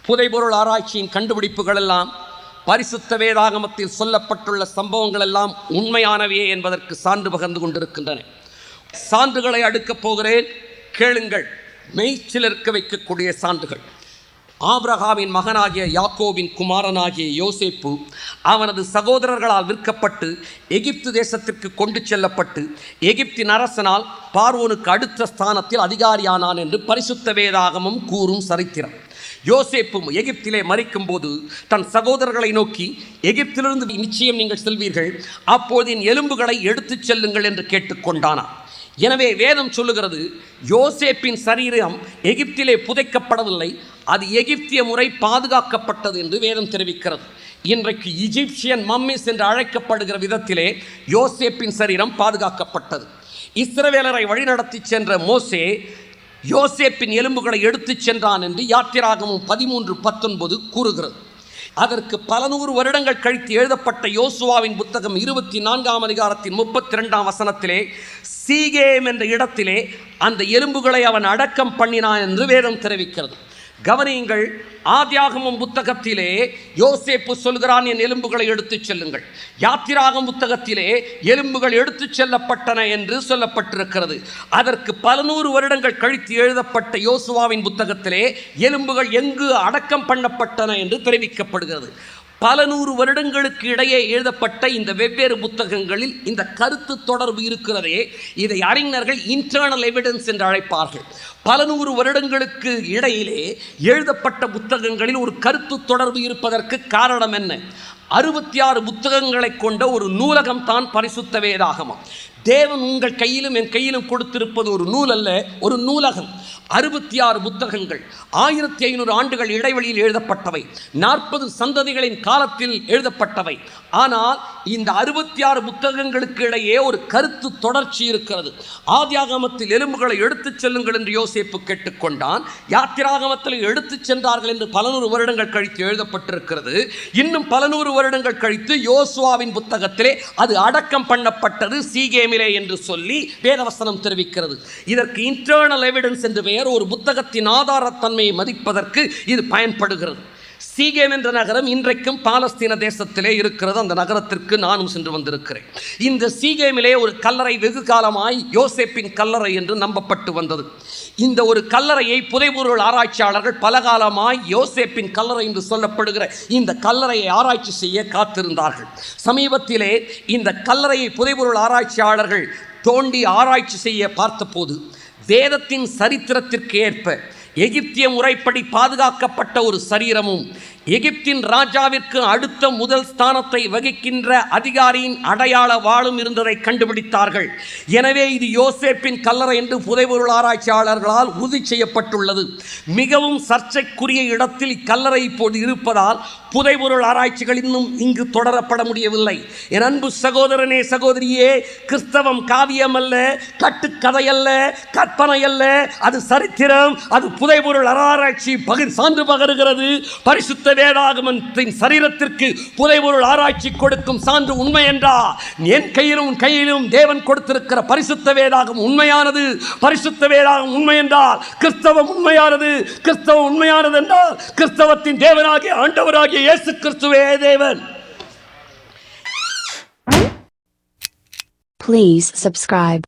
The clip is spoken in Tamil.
புதைபொருள் ஆராய்ச்சியின் கண்டுபிடிப்புகள் எல்லாம் பரிசுத்த வேதாகமத்தில் சொல்லப்பட்டுள்ள சம்பவங்கள் எல்லாம் உண்மையானவையே என்பதற்கு சான்று பகர்ந்து கொண்டிருக்கின்றன. சான்றுகளை அடுக்கப் போகிறேன், கேளுங்கள். மெய்ச்சிலிருக்க வைக்கக்கூடிய சான்றுகள். ஆபிரகாமின் மகனாகிய யாக்கோபின் குமாரனாகிய யோசேப்பு அவனது சகோதரர்களால் விற்கப்பட்டு எகிப்து தேசத்திற்கு கொண்டு செல்லப்பட்டு எகிப்தின் அரசனால் பார்வோனுக்கு அடுத்த ஸ்தானத்தில் அதிகாரியானான் என்று பரிசுத்த வேதாகமம் கூறும் சரித்திரம். யோசேப்பு எகிப்திலே மரிக்கும் போது தன் சகோதரர்களை நோக்கி, எகிப்திலிருந்து நிச்சயம் நீங்கள் செல்வீர்கள், அப்போது என் எலும்புகளை எடுத்துச் செல்லுங்கள் என்று கேட்டுக்கொண்டானா. எனவே வேதம் சொல்லுகிறது, யோசேப்பின் சரீரம் எகிப்திலே புதைக்கப்படவில்லை, அது எகிப்திய முறை பாதுகாக்கப்பட்டது என்று வேதம் தெரிவிக்கிறது. இன்றைக்கு இஜிப்சியன் மம்மிஸ் என்று அழைக்கப்படுகிற விதத்திலே யோசேப்பின் சரீரம் பாதுகாக்கப்பட்டது. இஸ்ரவேலரை வழிநடத்தி சென்ற மோசே யோசேப்பின் எலும்புகளை எடுத்துச் சென்றான் என்று யாத்திராகமம் 13:19 கூறுகிறது. அதற்கு பல நூறு வருடங்கள் கழித்து எழுதப்பட்ட யோசுவாவின் புத்தகம் 24ஆம் அதிகாரத்தின் 32ஆம் வசனத்திலே சீகேம் என்ற இடத்திலே அந்த எலும்புகளை அவன் அடக்கம் பண்ணினான் என்று வேதம் தெரிவிக்கிறது. கவனியுங்கள், ஆதியாகமம் புத்தகத்திலே யோசேப்பு சொல்கிறான், என் எலும்புகளை எடுத்துச் செல்லுங்கள். யாத்திராகமம் புத்தகத்திலே எலும்புகள் எடுத்துச் செல்லப்பட்டன என்று சொல்லப்பட்டிருக்கிறது. அதற்கு பல நூறு வருடங்கள் கழித்து எழுதப்பட்ட யோசுவாவின் புத்தகத்திலே எலும்புகள் எங்கு அடக்கம் பண்ணப்பட்டன என்று தெரிவிக்கப்படுகிறது. பல நூறு வருடங்களுக்கு இடையே எழுதப்பட்ட இந்த வெவ்வேறு புத்தகங்களில் இந்த கருத்து தொடர்பு இருக்கிறதே, இதை அறிஞர்கள் இன்டர்னல் எவிடன்ஸ் என்று அழைப்பார்கள். பல நூறு வருடங்களுக்கு இடையிலே எழுதப்பட்ட புத்தகங்களில் ஒரு கருத்து தொடர்பு இருப்பதற்கு காரணம் என்ன? 66 புத்தகங்களை கொண்ட ஒரு நூலகம் தான் பரிசுத்த வேதாகமம். தேவன் உங்கள் கையிலும் என் கையிலும் கொடுத்திருப்பது ஒரு நூல் அல்ல, ஒரு நூலகம். 66 புத்தகங்கள் 1500 ஆண்டுகள் இடைவெளியில் எழுதப்பட்டவை, 40 சந்ததிகளின் காலத்தில் எழுதப்பட்டவை. ஆனால் இந்த 66 புத்தகங்களுக்கு இடையே ஒரு கருத்து தொடர்ச்சி இருக்கிறது. ஆதியாகமத்தில் எலும்புகளை எடுத்துச் செல்லுங்கள் என்று யோசேப்பு கேட்டுக்கொண்டான். யாத்திராகமத்தில் எடுத்துச் சென்றார்கள் என்று பல நூறு வருடங்கள் கழித்து எழுதப்பட்டிருக்கிறது. இன்னும் பல நூறு வருடங்கள் கழித்து யோசுவாவின் புத்தகத்திலே அது அடக்கம் பண்ணப்பட்டது சீகேமிலே என்று சொல்லி வேதவசனம் தெரிவிக்கிறது. இதற்கு இன்டர்னல் எவிடன்ஸ் என்று பெயர். ஒரு புத்தகத்தின் ஆதாரத்தன்மையை மதிப்பதற்கு இது பயன்படுகிறது. சீகேம் என்ற நகரம் இன்றைக்கும் பாலஸ்தீன தேசத்திலே இருக்கிறது. அந்த நகரத்திற்கு நானும் சென்று வந்திருக்கிறேன். இந்த சீகேமிலே ஒரு கல்லறை வெகு காலமாய் யோசேப்பின் கல்லறை என்று நம்பப்பட்டு வந்தது. இந்த ஒரு கல்லறையை புதைபொருள் ஆராய்ச்சியாளர்கள் பலகாலமாய் யோசேப்பின் கல்லறை என்று சொல்லப்படுகிற இந்த கல்லறையை ஆராய்ச்சி செய்ய காத்திருந்தார்கள். சமீபத்திலே இந்த கல்லறையை புதைபொருள் ஆராய்ச்சியாளர்கள் தோண்டி ஆராய்ச்சி செய்ய பார்த்தபோது வேதத்தின் சரித்திரத்திற்கு ஏற்ப எகிப்திய முறைப்படி பாதுகாக்கப்பட்ட ஒரு சரீரமும் எகிப்தின் ராஜாவிற்கு அடுத்த முதல் ஸ்தானத்தை வகிக்கின்ற அதிகாரியின் அடையாள வாளும் இருந்ததை கண்டுபிடித்தார்கள். எனவே இது யோசேப்பின் கல்லறை என்று புதைபொருள் ஆராய்ச்சியாளர்களால் உறுதி செய்யப்பட்டுள்ளது. மிகவும் சர்ச்சைக்குரிய இடத்தில் இக்கல்லறை இப்போது இருப்பதால் புதைபொருள் ஆராய்ச்சிகள் இன்னும் இங்கு தொடரப்பட முடியவில்லை. என் அன்பு சகோதரனே, சகோதரியே, கிறிஸ்தவம் காவியம் அல்ல, கட்டுக்கதை அல்ல, கற்பனை அல்ல, அது சரித்திரம், அது புதைபொருள் ஆராய்ச்சி சான்று பகருகிறது. பரிசுத்த வேதாகமத்தின் சரீரத்திற்கு புதைபொருள் ஆராய்ச்சி கொடுக்கும் சான்று உண்மை என்றால் என் கையிலும் கையிலும் தேவன் கொடுத்திருக்கிற பரிசுத்த வேதாகம் உண்மையானது. பரிசுத்த வேதாகம் உண்மை என்றால் கிறிஸ்தவம் உண்மையானது. கிறிஸ்தவம் உண்மையானது என்றால் கிறிஸ்தவத்தின் தேவனாகிய ஆண்டவராகிய இயேசு கிறிஸ்துவே தேவன். Please subscribe.